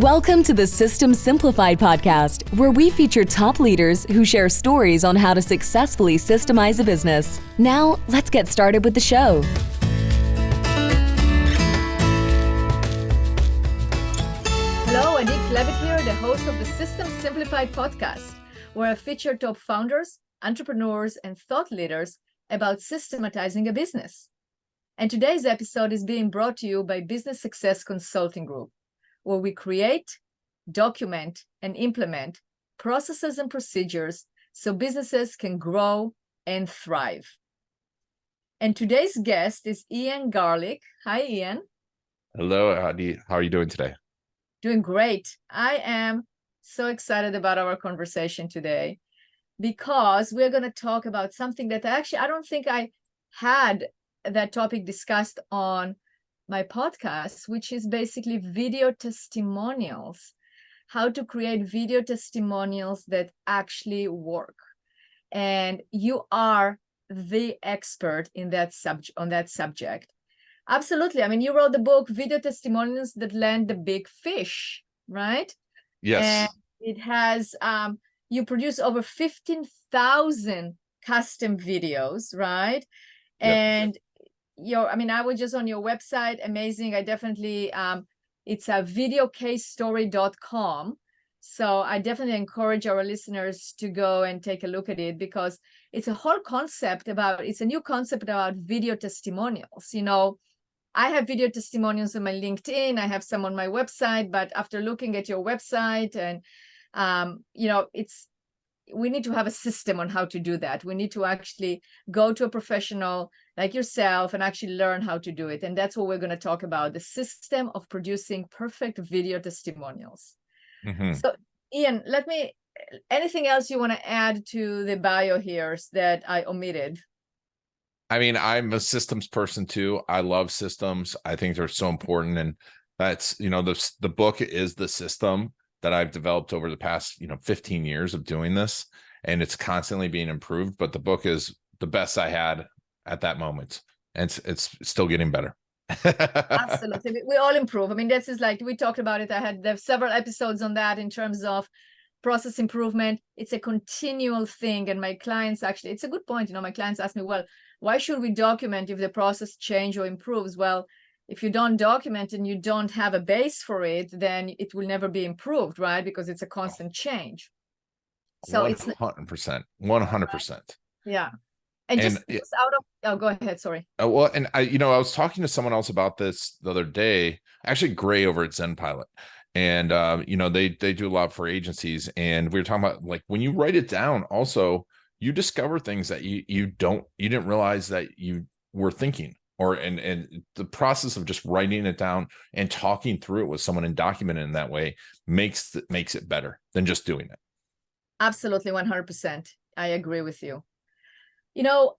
Welcome to the System Simplified podcast, where we feature top leaders who share stories on how to successfully systemize a business. Now, let's get started with the show. Hello, Adi Klevit here, the host of the System Simplified podcast, where I feature top founders, entrepreneurs, and thought leaders about systematizing a business. And today's episode is being brought to you by Business Success Consulting Group, where we create, document, and implement processes and procedures so businesses can grow and thrive. And today's guest is Ian Garlick. Hi, Ian. Hello, Adi. How are you doing today? Doing great. I am so excited about our conversation today because we're going to talk about something that I don't think I had that topic discussed on my podcast, which is basically video testimonials, how to create video testimonials that actually work. And you are the expert in that on that subject. Absolutely. I mean, you wrote the book, Video Testimonials That Land the Big Fish, right? Yes. And it has, you produce over 15,000 custom videos, right? Yep. And I was just on your website, amazing. I definitely, it's a videocasestory.com. So I definitely encourage our listeners to go and take a look at it because it's a whole concept it's a new concept about video testimonials. You know, I have video testimonials on my LinkedIn. I have some on my website, but after looking at your website and, we need to have a system on how to do that. We need to actually go to a professional like yourself and actually learn how to do it. And that's what we're going to talk about, the system of producing perfect video testimonials. Mm-hmm. So, Ian, anything else you want to add to the bio here that I omitted? I mean, I'm a systems person too. I love systems. I think they're so important. And that's, the book is the system that I've developed over the past, 15 years of doing this. And it's constantly being improved. But the book is the best I had at that moment. And it's still getting better. Absolutely. We all improve. I mean, this is like, we talked about it. There's several episodes on that in terms of process improvement. It's a continual thing. And my clients actually, it's a good point. My clients ask me, well, why should we document if the process change or improves? Well, if you don't document and you don't have a base for it, then it will never be improved, right? Because it's a constant change. So 100%, 100%. Yeah. And just out of, go ahead. Sorry. Well, and I was talking to someone else about this the other day, actually Gray over at Zen Pilot. And, they do a lot for agencies. And we were talking about like, when you write it down, also, you discover things that you didn't realize that you were thinking. And the process of just writing it down and talking through it with someone and documenting it in that way makes it better than just doing it. Absolutely, 100%. I agree with you. Well,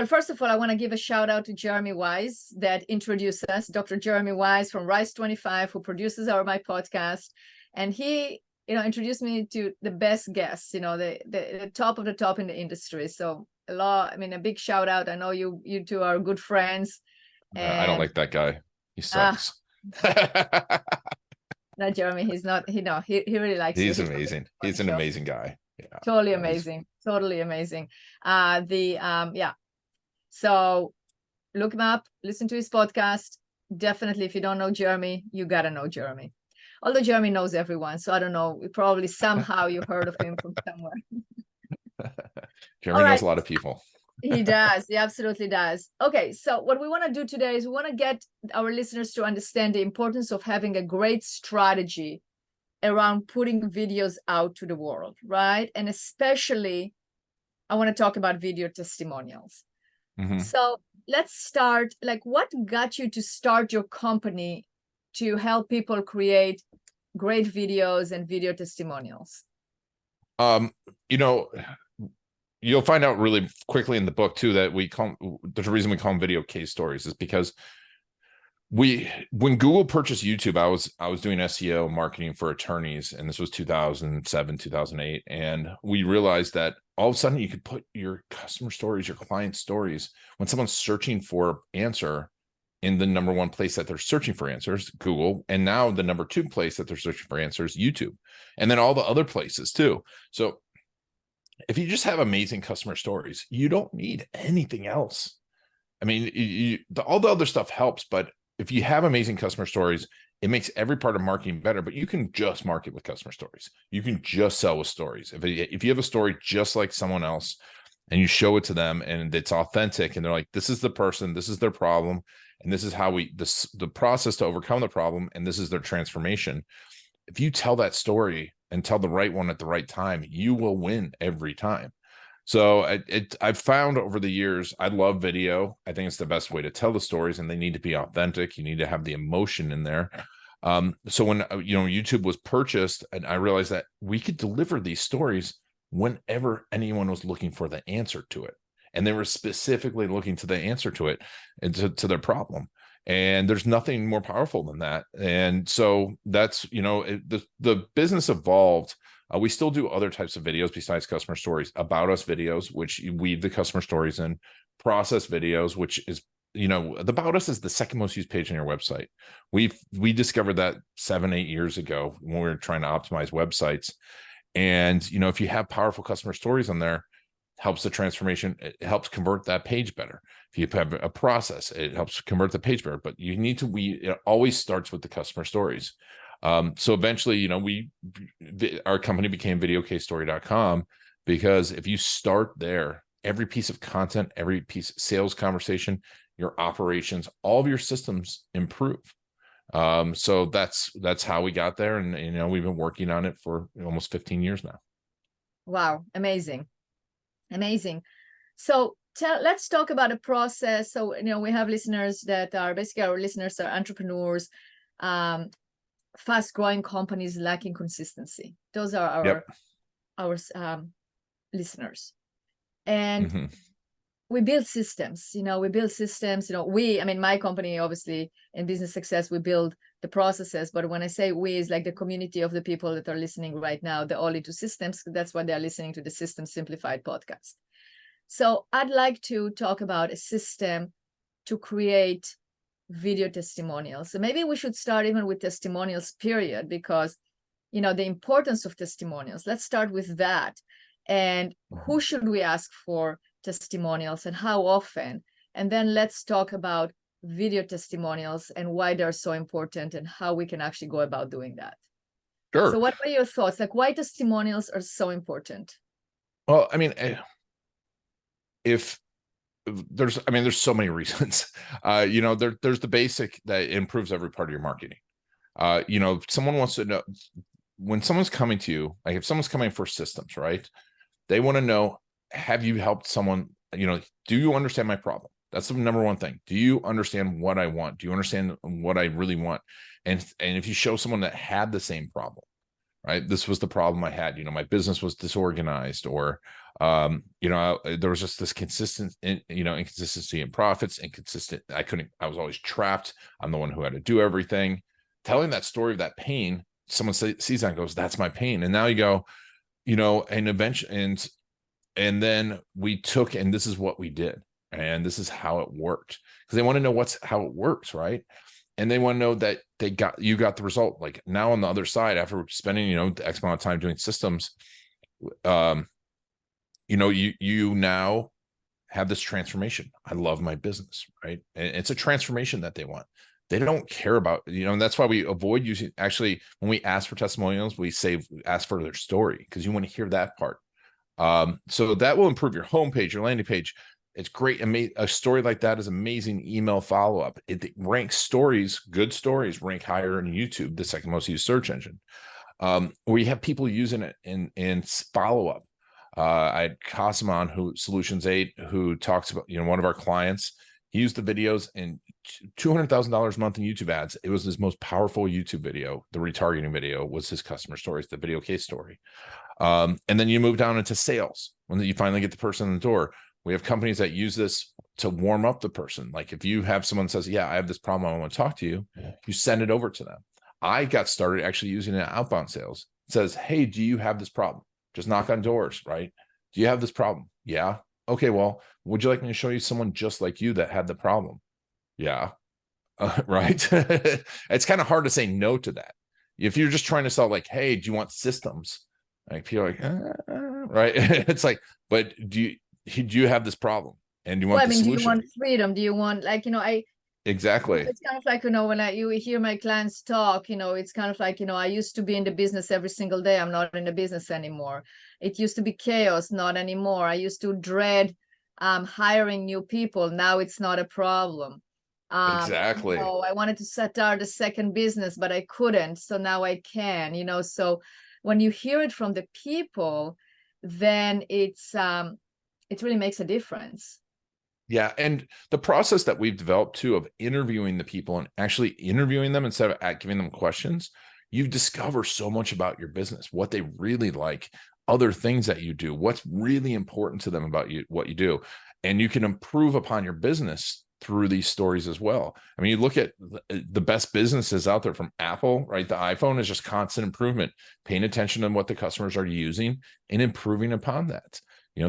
first of all, I want to give a shout out to Jeremy Wise that introduced us, Dr. Jeremy Wise from Rise 25, who produces my podcast. And he, introduced me to the best guests, the top of the top in the industry. So a big shout out. I know you two are good friends. I don't like that guy. He sucks. No, Jeremy, he's not. He really likes you. He's amazing. He's an amazing guy. Yeah. Totally amazing. Totally amazing. So look him up, listen to his podcast. Definitely, if you don't know Jeremy, you gotta know Jeremy. Although Jeremy knows everyone, so I don't know. Probably somehow you heard of him from somewhere. Jeremy knows a lot of people. He does. He absolutely does. Okay, so what we want to do today is we want to get our listeners to understand the importance of having a great strategy around putting videos out to the world, right? And especially, I want to talk about video testimonials. Mm-hmm. So let's start, what got you to start your company to help people create great videos and video testimonials? You'll find out really quickly in the book too that there's a reason we call them video case stories is because when Google purchased YouTube, I was doing SEO marketing for attorneys, and this was 2007, 2008. And we realized that all of a sudden you could put your customer stories, your client stories, when someone's searching for an answer, in the number one place that they're searching for answers, Google, and now the number two place that they're searching for answers, YouTube, and then all the other places too. So if you just have amazing customer stories, you don't need anything else. I mean, all the other stuff helps, but if you have amazing customer stories, it makes every part of marketing better. But you can just market with customer stories. You can just sell with stories. If you have a story just like someone else and you show it to them and it's authentic and they're like, this is the person, this is their problem, and this is how the process to overcome the problem, and this is their transformation. If you tell that story and tell the right one at the right time, you will win every time. So I've found over the years, I love video. I think it's the best way to tell the stories, and they need to be authentic. You need to have the emotion in there. So when YouTube was purchased, and I realized that we could deliver these stories whenever anyone was looking for the answer to it, and they were specifically looking to the answer to it and to their problem. And there's nothing more powerful than that. And so that's the business evolved. We still do other types of videos besides customer stories, about us videos, which you weave the customer stories in, process videos, which is, the about us is the second most used page on your website. We discovered that 7-8 years ago when we were trying to optimize websites. And, if you have powerful customer stories on there, helps the transformation. It helps convert that page better. If you have a process, it helps convert the page better, but you need to, it always starts with the customer stories. So eventually, our company became videocasestory.com, because if you start there, every piece of content, every piece of sales conversation, your operations, all of your systems improve. So that's how we got there. And, we've been working on it for almost 15 years now. Wow. Amazing. So let's talk about a process. So, we have listeners that are basically, our listeners are entrepreneurs, fast-growing companies lacking consistency. Those are our listeners, and we build systems. My company, obviously, in business success, we build the processes. But when I say we, is like the community of the people that are listening right now. They're all into systems. That's why they're listening to the System Simplified podcast. So I'd like to talk about a system to create video testimonials. So maybe we should start even with testimonials, period, because, the importance of testimonials. Let's start with that. And who should we ask for testimonials and how often? And then let's talk about video testimonials and why they're so important and how we can actually go about doing that. Sure. So what are your thoughts? Like, why testimonials are so important? Well, there's so many reasons. There's the basic that improves every part of your marketing. Someone wants to know, when someone's coming to you, like if someone's coming for systems, right? They want to know, have you helped someone? Do you understand my problem? That's the number one thing. Do you understand what I want? Do you understand what I really want? And if you show someone that had the same problem, right? This was the problem I had. My business was disorganized, or there was just this inconsistency in profits, I was always trapped. I'm the one who had to do everything. Telling that story of that pain, someone sees that and goes, that's my pain. And now you go, and eventually, and then we took, and this is what we did, and this is how it worked, because they want to know how it works, right? And they want to know that you got the result. Like now on the other side, after spending, the X amount of time doing systems, you now have this transformation. I love my business, right? And it's a transformation that they want. They don't care about, and that's why we avoid using, actually, when we ask for testimonials, we ask for their story, because you want to hear that part. So that will improve your homepage, your landing page. It's great. A story like that is amazing email follow-up. It ranks good stories rank higher in YouTube, the second most used search engine. We have people using it in follow-up. I had Kasim on, Solutions 8, who talks about, one of our clients. He used the videos, and $200,000 a month in YouTube ads. It was his most powerful YouTube video. The retargeting video was his customer stories, the video case story. And then you move down into sales. When you finally get the person in the door, we have companies that use this to warm up the person. Like if you have someone says, yeah, I have this problem, I want to talk to you, you send it over to them. I got started actually using it in outbound sales. It says, hey, do you have this problem? Just knock on doors, right? Do you have this problem? Yeah. Okay, well, would you like me to show you someone just like you that had the problem? Yeah. right? It's kind of hard to say no to that. If you're just trying to sell like, hey, do you want systems? Like people are like, right? It's like, but do you have this problem? And do you want the solution? Do you want freedom? Do you want, like, Exactly. it's kind of like, when you hear my clients talk, it's kind of like, I used to be in the business every single day. I'm not in the business anymore. It used to be chaos, not anymore. I used to dread hiring new people. Now it's not a problem. Exactly. I wanted to start a second business, but I couldn't. So now I can, so when you hear it from the people, then it really makes a difference. Yeah. And the process that we've developed too of interviewing the people and actually interviewing them instead of giving them questions, you discover so much about your business, what they really like, other things that you do, what's really important to them about you, what you do. And you can improve upon your business through these stories as well. I mean, you look at the best businesses out there from Apple, right? The iPhone is just constant improvement, paying attention to what the customers are using and improving upon that.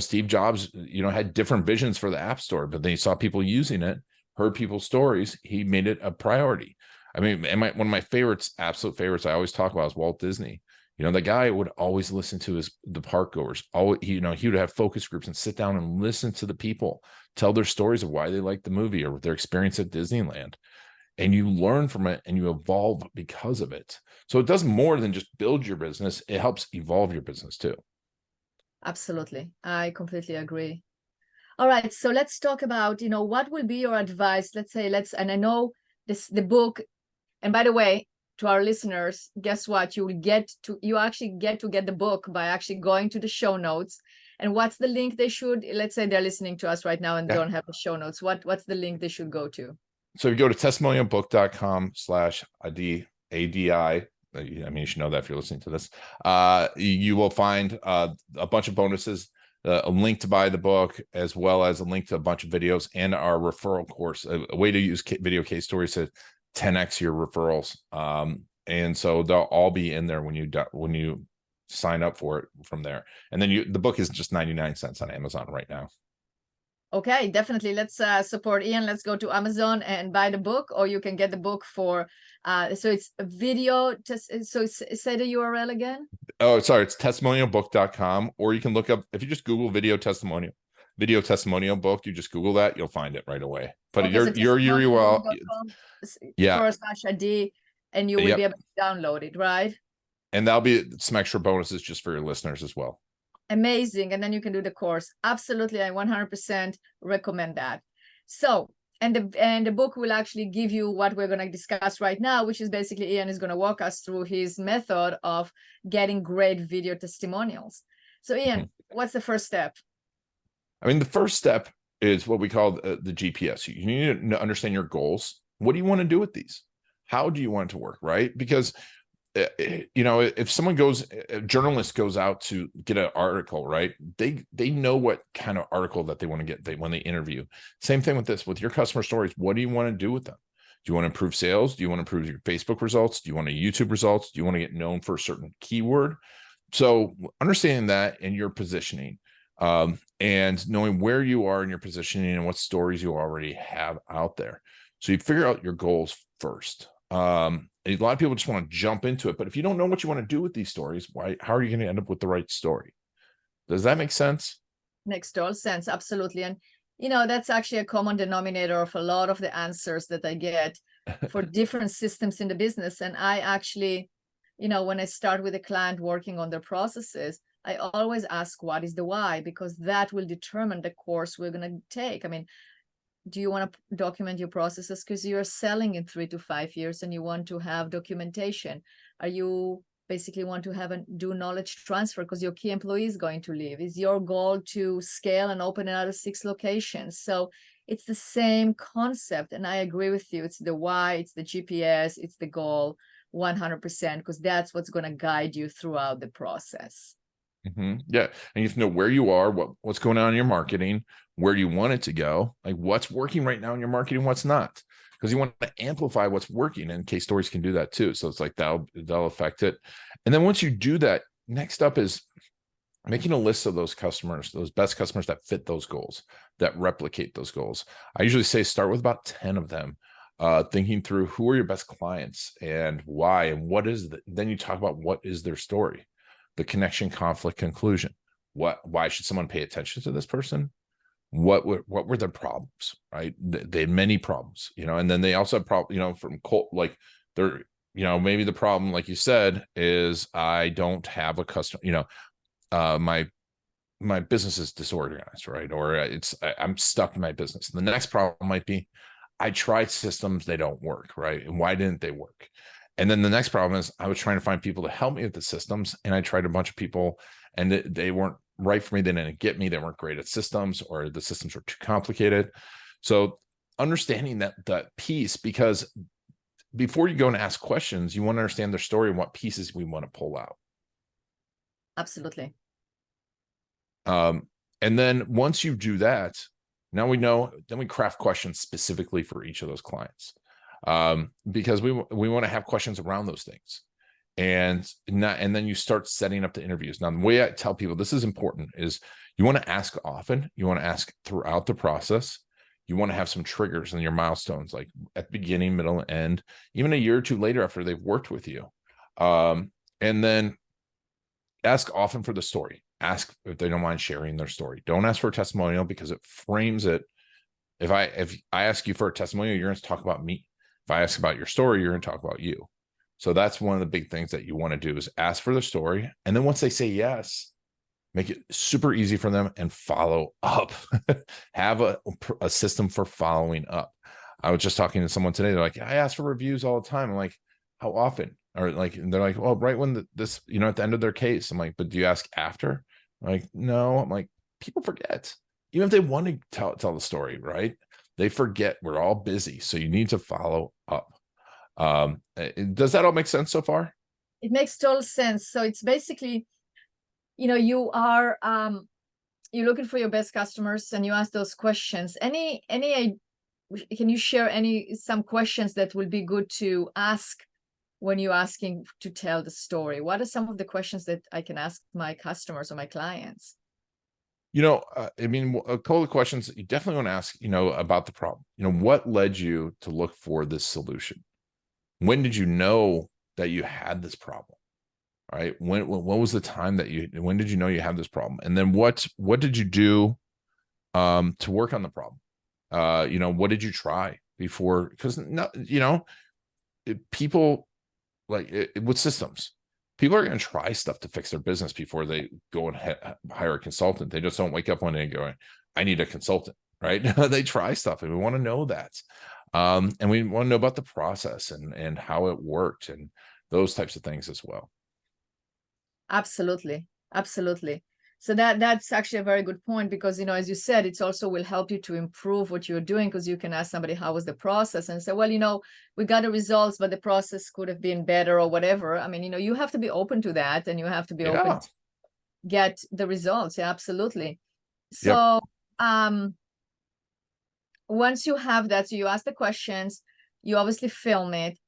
Steve Jobs, had different visions for the App Store, but they saw people using it, heard people's stories. He made it a priority. I mean, one of my favorites, absolute favorites, I always talk about is Walt Disney. The guy would always listen to the park goers. He would have focus groups and sit down and listen to the people, tell their stories of why they liked the movie or their experience at Disneyland. And you learn from it and you evolve because of it. So it does more than just build your business. It helps evolve your business too. Absolutely. I completely agree. All right. So let's talk about, what will be your advice? And I know the book, and by the way, to our listeners, guess what? You actually get to get the book by actually going to the show notes. And what's the link they should, let's say they're listening to us right now and don't have the show notes. What's the link they should go to? So if you go to testimonialbook.com/ADI, I mean, you should know that if you're listening to this, you will find a bunch of bonuses, a link to buy the book, as well as a link to a bunch of videos and our referral course, a way to use video case stories to 10x your referrals. And so they'll all be in there when you sign up for it from there. And then the book is just 99 cents on Amazon right now. Okay, definitely. Let's support Ian. Let's go to Amazon and buy the book, or you can get the book for, so it's a video. So say the URL again. Oh, sorry. It's testimonialbook.com, or you can look up, if you just Google video testimonial book, you just Google that, you'll find it right away. But okay, your URL, yeah, /AD, and you will be able to download it, right? And that'll be some extra bonuses just for your listeners as well. Amazing. And then you can do the course. Absolutely. I 100% recommend that. So, and the book will actually give you what we're going to discuss right now, which is basically Ian is going to walk us through his method of getting great video testimonials. So Ian, what's the first step? I mean, the first step is what we call the GPS. You need to understand your goals. What do you want to do with these? How do you want it to work, right? Because if a journalist goes out to get an article, right? They know what kind of article that they want to get when they interview. Same thing with this, with your customer stories. What do you want to do with them? Do you want to improve sales? Do you want to improve your Facebook results? Do you want to YouTube results? Do you want to get known for a certain keyword? So understanding that and your positioning, and knowing where you are in your positioning and what stories you already have out there. So you figure out your goals first. A lot of people just want to jump into it, but if you don't know what you want to do with these stories, how are you going to end up with the right story? Does that make sense? Makes total sense. Absolutely. And, that's actually a common denominator of a lot of the answers that I get for different systems in the business. And I actually, when I start with a client working on their processes, I always ask, what is the why? Because that will determine the course we're going to take. I mean, do you want to document your processes because you're selling in 3 to 5 years and you want to have documentation? Are you basically want to do knowledge transfer because your key employee is going to leave? Is your goal to scale and open another 6 locations? So it's the same concept. And I agree with you. It's the why, it's the GPS, it's the goal 100%, because that's what's going to guide you throughout the process. Yeah. And you have to know where you are, what's going on in your marketing, where you want it to go, like what's working right now in your marketing, what's not, because you want to amplify what's working, and case stories can do that too. So it's like they'll affect it. And then once you do that, next up is making a list of those customers, those best customers that fit those goals, that replicate those goals. I usually say start with about 10 of them. thinking through who are your best clients and why, and then you talk about what is their story, the connection, conflict, conclusion. Why should someone pay attention to this person? What were their problems, right? They had many problems, and then they also have problems, from like they're, maybe the problem, like you said, is I don't have a customer, my business is disorganized, right? Or I'm stuck in my business. And the next problem might be I tried systems, they don't work, right? And why didn't they work? And then the next problem is I was trying to find people to help me with the systems, and I tried a bunch of people, and they weren't right for me. They didn't get me. They weren't great at systems, or the systems were too complicated. So understanding that piece, because before you go and ask questions, you want to understand their story and what pieces we want to pull out. Absolutely. And then once you do that, now we know, then we craft questions specifically for each of those clients, because we want to have questions around those things. And then you start setting up the interviews. Now, the way I tell people this is important is you want to ask often. You want to ask throughout the process. You want to have some triggers in your milestones, like at the beginning, middle, and end, even a year or two later after they've worked with you. And then ask often for the story. Ask if they don't mind sharing their story. Don't ask for a testimonial, because it frames it. If I ask you for a testimonial, you're going to talk about me. If I ask about your story, you're going to talk about you. So that's one of the big things that you want to do, is ask for the story. And then once they say yes, make it super easy for them and follow up. Have a system for following up. I was just talking to someone today. They're like, I ask for reviews all the time. I'm like, how often? Or they're like, well, right when at the end of their case. I'm like, but do you ask after? I'm like, no. I'm like, people forget. Even if they want to tell the story, right? They forget. We're all busy. So you need to follow up. Does that all make sense so far? It makes total sense. So it's basically, you are you're looking for your best customers, and you ask those questions. Can you share some questions that will be good to ask when you're asking to tell the story? What are some of the questions that I can ask my customers or my clients? A couple of questions that you definitely want to ask, about the problem. What led you to look for this solution? When did you know that you had this problem? Right? When was the time when did you know you had this problem? And then what did you do to work on the problem? What did you try before? Because people with systems, people are going to try stuff to fix their business before they go and hire a consultant. They just don't wake up one day and go, I need a consultant, right? They try stuff, and we want to know that. And we want to know about the process and how it worked and those types of things as well. Absolutely. So that's actually a very good point, because, as you said, it also will help you to improve what you're doing, because you can ask somebody, how was the process? And say, well, we got the results, but the process could have been better or whatever. I mean, you have to be open to that, and you have to be open to get the results. Yeah, absolutely. So, once you have that, so you ask the questions, you obviously film it.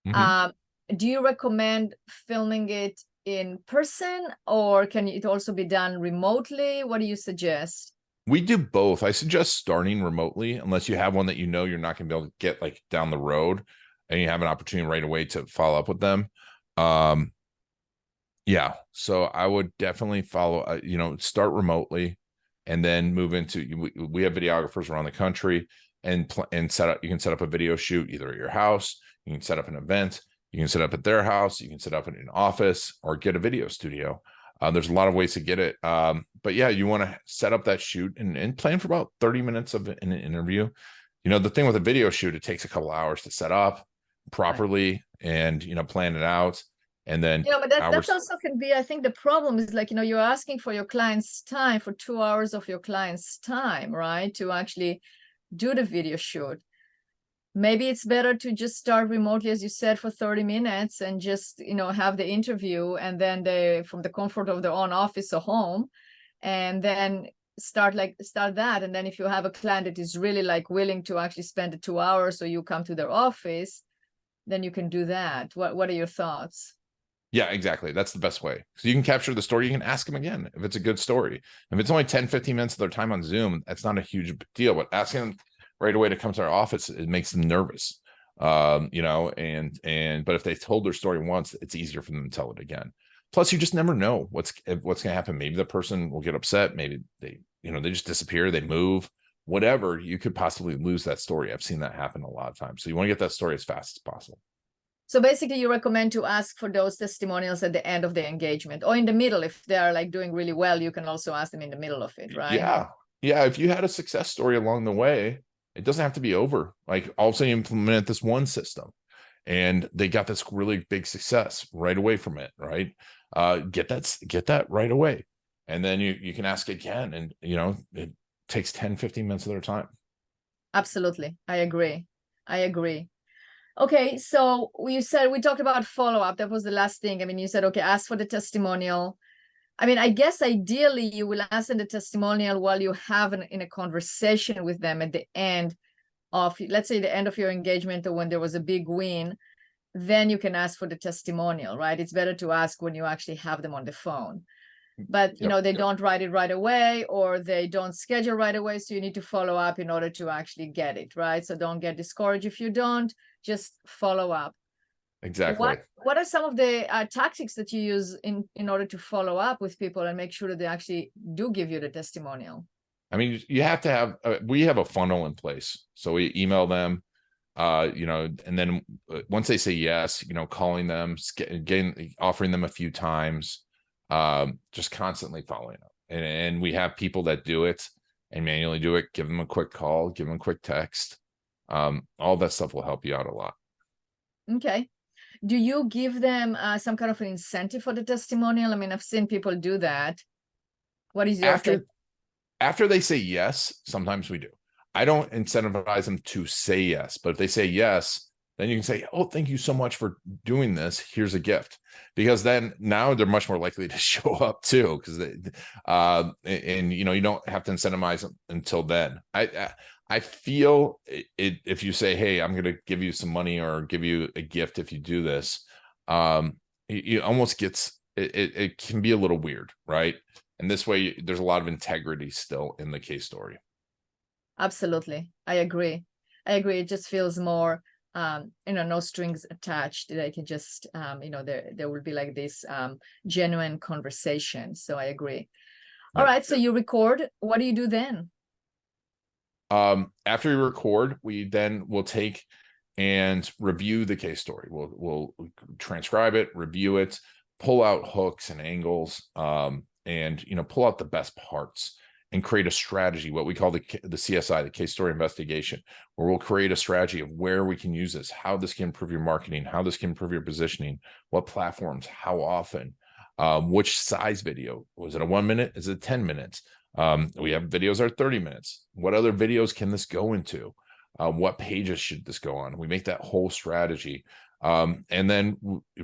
Mm-hmm. Do you recommend filming it in person, or can it also be done remotely? What do you suggest? We do both. I suggest starting remotely, unless you have one that you're not going to be able to get down the road, and you have an opportunity right away to follow up with them. So I would definitely start remotely, and then move into, we have videographers around the country, and you can set up a video shoot either at your house. You can set up an event. You can set up at their house. You can set up in an office, or get a video studio. There's a lot of ways to get it. But yeah, you want to set up that shoot and plan for about 30 minutes of an interview. The thing with a video shoot, it takes a couple hours to set up properly, and, plan it out. And then, but that also can be, I think the problem is, you're asking for your client's time, for 2 hours of your client's time, right? To actually do the video shoot. Maybe it's better to just start remotely, as you said, for 30 minutes, and just, have the interview, and then from the comfort of their own office or home, and then start that. And then if you have a client that is really willing to actually spend the 2 hours, so you come to their office, then you can do that. What are your thoughts? Yeah, exactly. That's the best way. So you can capture the story. You can ask them again if it's a good story. If it's only 10, 15 minutes of their time on Zoom, that's not a huge deal, but asking them right away to come to our office, it makes them nervous. you know, and but if they told their story once, it's easier for them to tell it again. Plus, you just never know what's going to happen. Maybe the person will get upset. Maybe they, you know, they just disappear, they move, whatever. You could possibly lose that story. I've seen that happen a lot of times. So you want to get that story as fast as possible. So basically, you recommend to ask for those testimonials at the end of the engagement or in the middle. If they are like doing really well, you can also ask them in the middle of it, right? Yeah. Yeah. If you had a success story along the way, it doesn't have to be over. Like all of a sudden you implement this one system and they got this really big success right away from it, right? Get that right away. And then you can ask again, and you know, it takes 10-15 minutes of their time. Absolutely. I agree. Okay, so we talked about follow-up. That was the last thing. I mean, you said, okay, ask for the testimonial. I mean, I guess ideally you will ask them the testimonial while you have in a conversation with them at the end of, let's say, the end of your engagement, or when there was a big win, then you can ask for the testimonial, right? It's better to ask when you actually have them on the phone. But, you know, they don't write it right away, or they don't schedule right away. So you need to follow up in order to actually get it, right? So don't get discouraged if you don't, just follow up. Exactly. What are some of the tactics that you use in order to follow up with people and make sure that they actually do give you the testimonial? I mean, you have to have, we have a funnel in place. So we email them, you know, and then once they say yes, you know, calling them, offering them a few times, just constantly following up. And we have people that do it and manually do it. Give them a quick call, give them a quick text. All that stuff will help you out a lot. Okay. Do you give them some kind of an incentive for the testimonial? I mean, I've seen people do that. What is your after they say yes? Sometimes we do. I don't incentivize them to say yes, but if they say yes, then you can say, oh, thank you so much for doing this. Here's a gift. Because then now they're much more likely to show up too. Because and you know, you don't have to incentivize them until then. I feel if you say, hey, I'm going to give you some money or give you a gift if you do this, it almost gets, it can be a little weird, right? And this way, there's a lot of integrity still in the case story. Absolutely. I agree. It just feels more, you know, no strings attached. They can just, you know, there will be like this genuine conversation. So I agree. All right. So you record. What do you do then? After we record, we then will take and review the case story. We'll transcribe it, review it, pull out hooks and angles, and you know, pull out the best parts and create a strategy, what we call the CSI, the case story investigation, where we'll create a strategy of where we can use this, how this can improve your marketing, how this can improve your positioning, what platforms, how often, which size video. Was it a 1 minute? Is it 10 minutes? We have videos that are 30 minutes. What other videos can this go into? What pages should this go on? We make that whole strategy. And then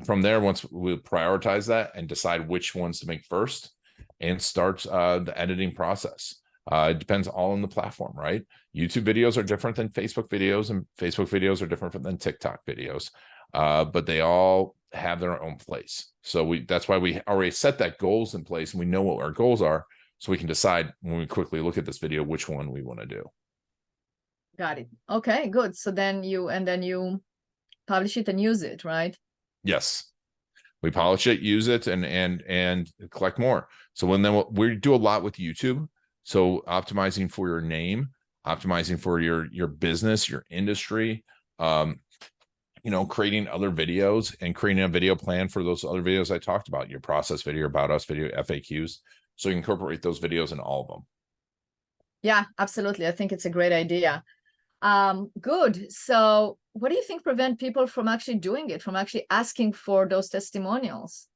from there, once we prioritize that and decide which ones to make first, and start the editing process. It depends all on the platform, right? YouTube videos are different than Facebook videos, and Facebook videos are different than TikTok videos, but they all have their own place. So that's why we already set that goals in place, and we know what our goals are, so we can decide when we quickly look at this video which one we want to do. Got it. Okay, good. So then you publish it and use it, right? Yes. We polish it, use it, and collect more. So we do a lot with YouTube. So optimizing for your name, optimizing for your business, your industry, you know, creating other videos and creating a video plan for those other videos I talked about, your process video, about us video, FAQs. So you can incorporate those videos in all of them. Yeah, absolutely. I think it's a great idea. Good. So what do you think prevent people from actually doing it, from actually asking for those testimonials?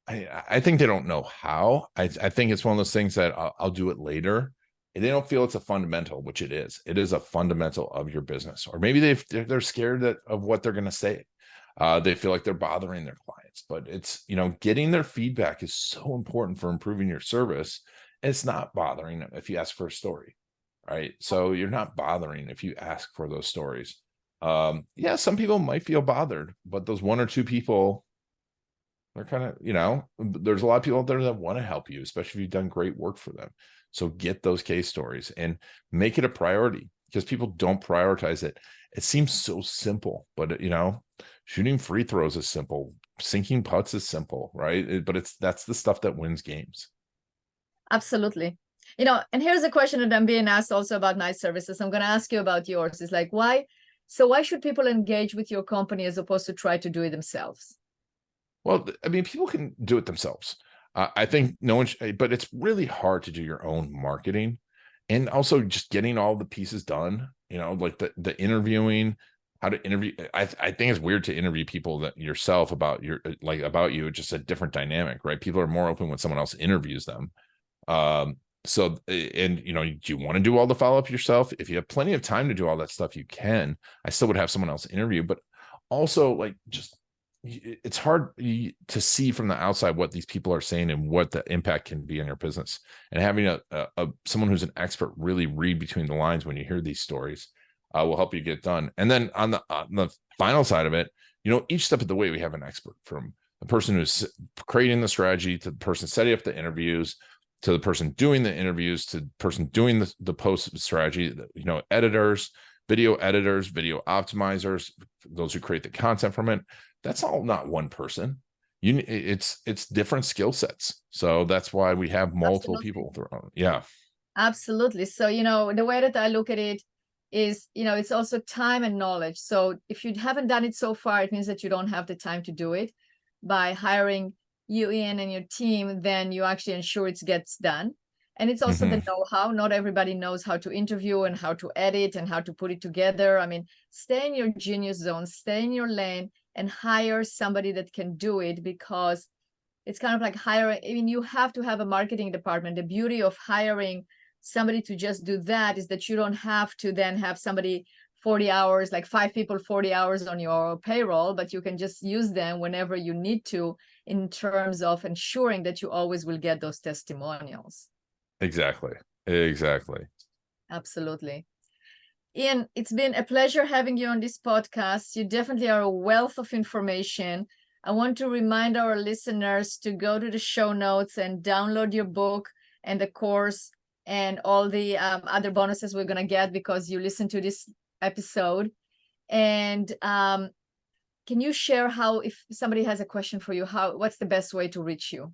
I think they don't know how. I think it's one of those things that I'll do it later. And they don't feel it's a fundamental, which it is. It is a fundamental of your business. Or maybe they're scared of what they're going to say. They feel like they're bothering their clients. But it's, you know, getting their feedback is so important for improving your service. And it's not bothering them if you ask for a story. Right. So you're not bothering if you ask for those stories. Yeah, some people might feel bothered, but those one or two people, they're kind of, you know, there's a lot of people out there that want to help you, especially if you've done great work for them. So get those case stories and make it a priority. because people don't prioritize it. It seems so simple, but shooting free throws is simple. Sinking putts is simple, right? But that's the stuff that wins games. Absolutely. And here's a question that I'm being asked also about night services. I'm going to ask you about yours. It's like, why should people engage with your company as opposed to try to do it themselves? Well, I mean, people can do it themselves. I think no one but it's really hard to do your own marketing, and also just getting all the pieces done, like the interviewing, how to interview. I think it's weird to interview people that yourself about you. It's just a different dynamic, right? People are more open when someone else interviews them. So, and do you want to do all the follow-up yourself? If you have plenty of time to do all that stuff, you can. I still would have someone else interview, but also it's hard to see from the outside what these people are saying and what the impact can be on your business. And having someone who's an expert really read between the lines when you hear these stories will help you get done. And then on the final side of it, each step of the way, we have an expert, from the person who's creating the strategy to the person setting up the interviews, to the person doing the interviews, to the person doing the post strategy, editors, video optimizers, those who create the content from it. That's all not one person. It's different skill sets. So that's why we have multiple people. Yeah. Absolutely. So, the way that I look at it is, it's also time and knowledge. So if you haven't done it so far, it means that you don't have the time to do it. By hiring you, Ian, and your team, then you actually ensure it gets done. And it's also the know-how. Not everybody knows how to interview and how to edit and how to put it together. I mean, stay in your genius zone, stay in your lane, and hire somebody that can do it, because it's kind of like hiring. I mean, you have to have a marketing department. The beauty of hiring somebody to just do that is that you don't have to then have somebody 40 hours, like 5 people, 40 hours on your payroll, but you can just use them whenever you need to, in terms of ensuring that you always will get those testimonials. Exactly. Absolutely. Ian, it's been a pleasure having you on this podcast. You definitely are a wealth of information. I want to remind our listeners to go to the show notes and download your book and the course and all the other bonuses we're going to get because you listen to this episode. And can you share how, if somebody has a question for you, what's the best way to reach you?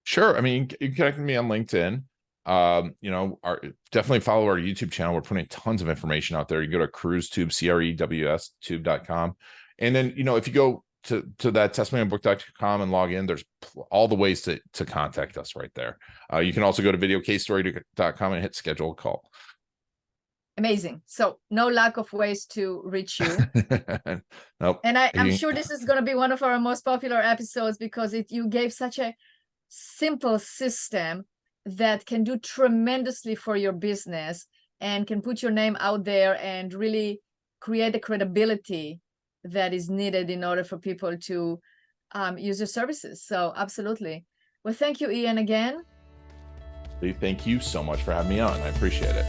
Sure. I mean, you can connect with me on LinkedIn. Definitely follow our YouTube channel. We're putting tons of information out there. You go to CrewsTube, CREWSTube.com. And then, if you go to that testimonialbook.com and log in, there's all the ways to contact us right there. You can also go to videocasestory.com and hit schedule a call. Amazing. So no lack of ways to reach you. Nope. And I'm sure this is going to be one of our most popular episodes because you gave such a simple system that can do tremendously for your business and can put your name out there and really create the credibility that is needed in order for people to use your services. So absolutely. Well, thank you, Ian, again. Thank you so much for having me on. I appreciate it.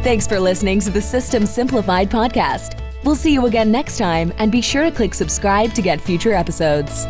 Thanks for listening to the System Simplified podcast. We'll see you again next time, and be sure to click subscribe to get future episodes.